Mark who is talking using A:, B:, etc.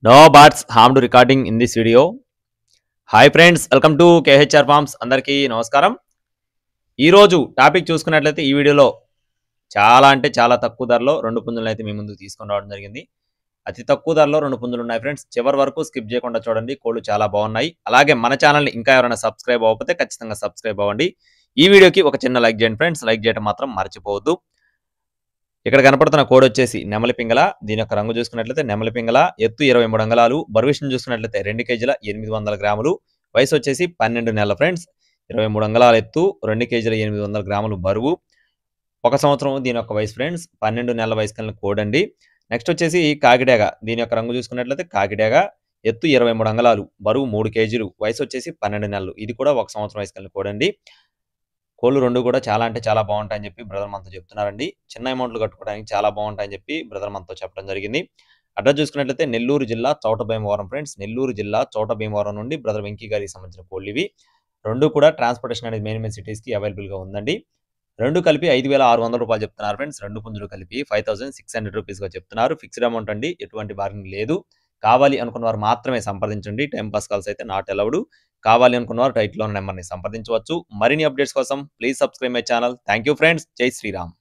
A: No bats harmed recording in this video. Hi friends, welcome to KHR forms. అందరికీ నమస్కారం. ఈరోజు topic చూసుకున్నట్లయితే ఈ వీడియోలో చాలా అంటే చాలా తక్కువ ధరలో రెండు పుంజులను అయితే మీ ముందుకు తీసుకొని రావడం జరిగింది. అతి తక్కువ ధరలో రెండు పుంజులు ఉన్నాయి ఫ్రెండ్స్. చివరి వరకు స్కిప్ చేయకుండా చూడండి. కోళ్ళు చాలా బాగున్నాయి. అలాగే మన ఛానల్ని ఇంకా ఎవరైనా సబ్స్క్రైబ్ అవ్వకపోతే ఖచ్చితంగా సబ్స్క్రైబ్ అవ్వండి. ఈ వీడియోకి ఒక చిన్న లైక్ చేయండి ఫ్రెండ్స్. లైక్ చేయడం మాత్రం మర్చిపోవద్దు. ఇక్కడ కనపడుతున్న కోడ్ వచ్చేసి నెమలి పింగళ. దీని యొక్క రంగు చూసుకున్నట్లయితే నెమలి పింగళ. ఎత్తు 23 అంగుళాలు. బరువు విషయం చూసుకున్నట్లయితే 2 కేజీల 800 గ్రాములు. వయసు వచ్చేసి 12 నెలల ఫ్రెండ్స్. 23 అంగుళాల ఎత్తు, 2 కేజీల 800 గ్రాములు బరువు. 1 సంవత్సరం దీని యొక్క వయసు ఫ్రెండ్స్. 12 నెలల వయసు కలిగిన కోడ్ అండి. నెక్స్ట్ వచ్చేసి కాకిడేగ. దీని యొక్క రంగు చూసుకున్నట్లయితే కాకిడేగ. ఎత్తు 23 అంగుళాలు, బరువు 3 కేజీలు, వయసు వచ్చేసి 12 నెలలు. ఇది కూడా 1 సంవత్సరం వయసు కలిగిన కోడ్ అండి. కోళ్ళు రెండు కూడా చాలా అంటే చాలా బాగుంటాయని చెప్పి బ్రదర్ మనతో చెప్తున్నారండి. చిన్న అమౌంట్లు కట్టుకోవడానికి చాలా బాగుంటాయని చెప్పి బ్రదర్ మనతో చెప్పడం జరిగింది. అడ్రస్ చూసుకున్నట్లయితే నెల్లూరు జిల్లా చౌటభీమవరం ఫ్రెండ్స్. నెల్లూరు జిల్లా చౌటభీమవరం నుండి బ్రదర్ వెంకీ గారికి సంబంధించిన కోళ్ళు ఇవి. రెండు కూడా ట్రాన్స్పోర్టేషన్ అనేది మెయిన్ సిటీస్కి అవైలబుల్గా ఉందండి. రెండు కలిపి 5,600 రూపాయలు చెప్తున్నారు ఫ్రెండ్స్. రెండు పుంజులు కలిపి 5,600 రూపీస్గా చెప్తున్నారు. ఫిక్స్డ్ అమౌంట్ అండి, ఎటువంటి బార్గెనింగ్ లేదు. కావాలి అనుకున్న వారు మాత్రమే సంప్రదించండి. టైం పాస్ కాల్స్ అయితే నాట్ అలౌడ్. కావాలి అనుకున్నవారు టైటిల్లో ఉన్న నెంబర్ని సంప్రదించవచ్చు. మరిన్ని అప్డేట్స్ కోసం please subscribe my channel. Thank you friends. జై శ్రీరామ్.